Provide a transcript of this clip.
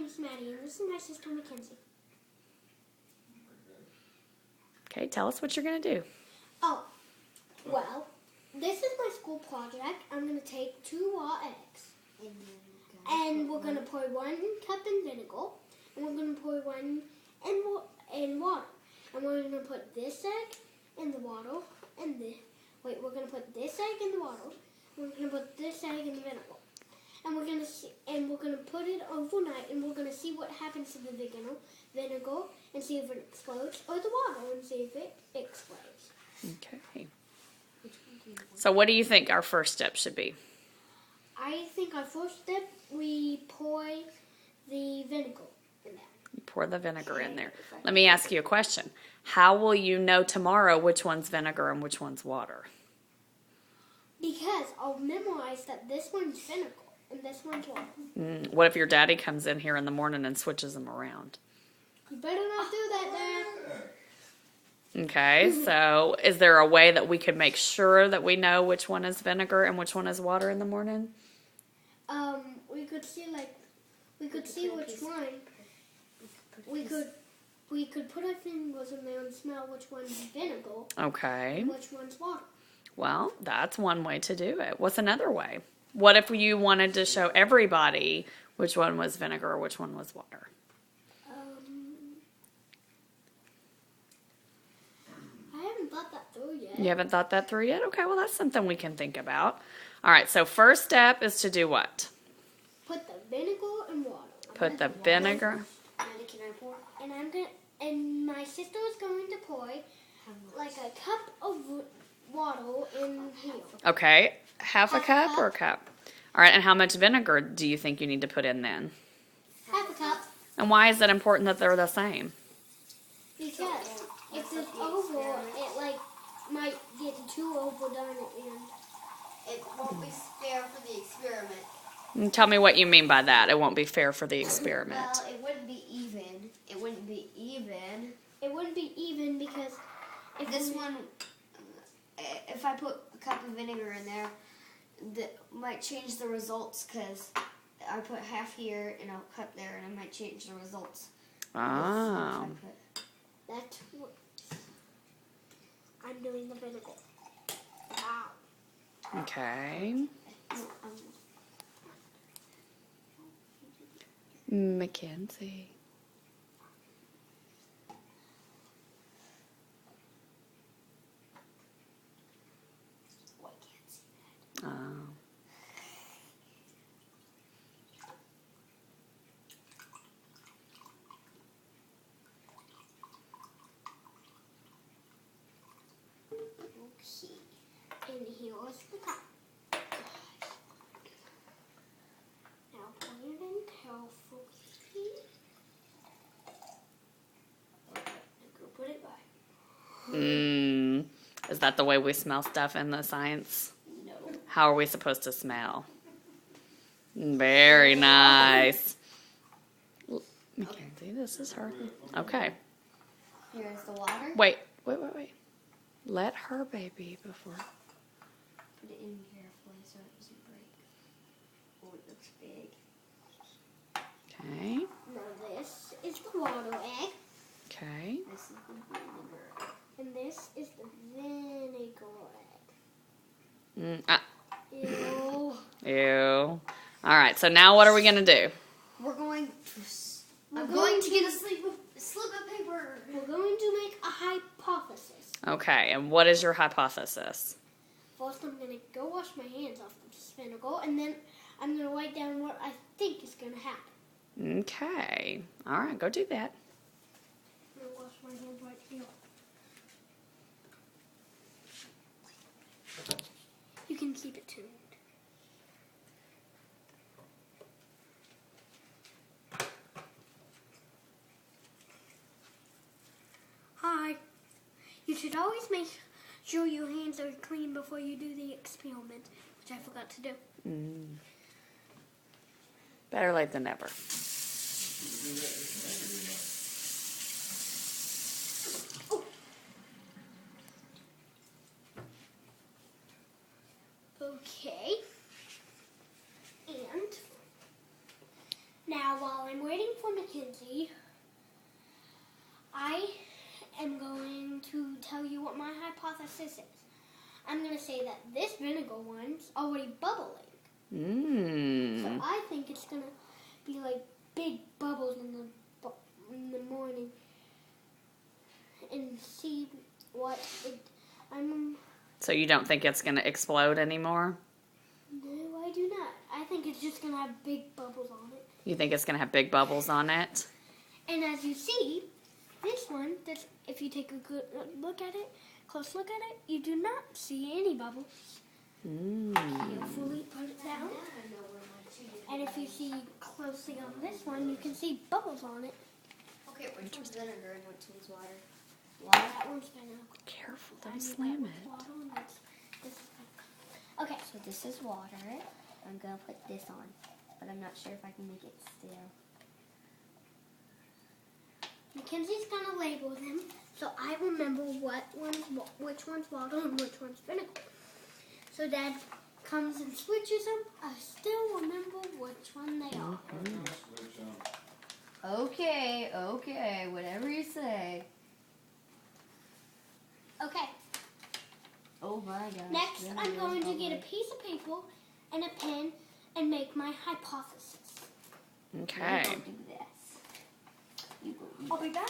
name is Maddie, and this is my sister Mackenzie. Okay, tell us what you're going to do. Oh, well, this is my school project. I'm going to take 2 raw eggs, and we're going to pour 1 cup in vinegar, and we're going to pour 1 in water. And we're going to put this egg in the water, and we're going to put this egg in the water. We're going to put this egg in the vinegar. And we're gonna put it overnight, and we're gonna see what happens to the vinegar, and see if it explodes, or the water, and see if it explodes. Okay. So what do you think our first step should be? I think our first step, we pour the vinegar in there. You pour the vinegar in there. Let me ask you a question. How will you know tomorrow which one's vinegar and which one's water? Because I'll memorize that this one's vinegar. And this one's water. What if your daddy comes in here in the morning and switches them around? You better not do that, Dad. Okay, so is there a way that we could make sure that we know which one is vinegar and which one is water in the morning? We could see which one. We could put our fingers in there and smell which one's vinegar. Okay. And which one's water. Well, that's one way to do it. What's another way? What if you wanted to show everybody which one was vinegar or which one was water? I haven't thought that through yet. You haven't thought that through yet? Okay, well, that's something we can think about. All right, so first step is to do what? Put the vinegar and water. Put the vinegar. And can I pour? And my sister is going to pour like a cup of water in here. Okay, half a cup or a cup? All right, and how much vinegar do you think you need to put in then? Half a cup. And why is it important that they're the same? Because if it's over, it might get too overdone and it won't be fair for the experiment. And tell me what you mean by that. It won't be fair for the experiment. Well, it wouldn't be even. It wouldn't be even. It wouldn't be even because if I put a cup of vinegar in there, that might change the results because I put half here and a cup there, and it might change the results. Oh. That's what I'm doing the vinegar. Wow. Okay. Mackenzie. Oh, I can't see that. Oh. Okay. And here's the cup. Now pour it in carefully. Okay, go put it back. Is that the way we smell stuff in the science? No. How are we supposed to smell? Very nice. Mackenzie, this is her. Okay. Here's the water. Wait. Let her baby before. Put it in carefully so it doesn't break. Oh, it looks big. Okay. Now this is the water egg. Okay. This is the vinegar. And this is the vinegar egg. Ew. Ew. All right. So now what are we gonna do? We're going to. We're I'm going going to- to get a slip of paper. We're going to make a hypothesis. Okay. And what is your hypothesis? First, I'm going to go wash my hands off with this vinegar, and then I'm going to write down what I think is going to happen. Okay. All right. Go do that. I'm going to wash my hands right here. You can keep it tuned. Hi. You should always make sure your hands are clean before you do the experiment, which I forgot to do. Better late than never. Okay. And Now, while I'm waiting for Mackenzie, I am going to tell you what my hypothesis is. I'm going to say that this vinegar one's already bubbling. So I think it's going to be like big bubbles in the morning. And see what So you don't think it's going to explode anymore? No, I do not. I think it's just going to have big bubbles on it. You think it's going to have big bubbles on it? And as you see, this one, if you take a good look at it, close look at it, you do not see any bubbles. Carefully put it down. And if you see closely on this one, you can see bubbles on it. Okay, which one's vinegar and which one's water? That one's vinegar. Careful, don't slam it. Okay. So this is water. I'm going to put this on, but I'm not sure if I can make it still. Mackenzie's going to label them so I remember which one's water and which one's vinegar. So Dad comes and switches them. I still remember which one they are. Okay, whatever you say. Okay. Oh my gosh. Next, I'm going to get a piece of paper and a pen and make my hypothesis. Okay. Do this. I'll be back.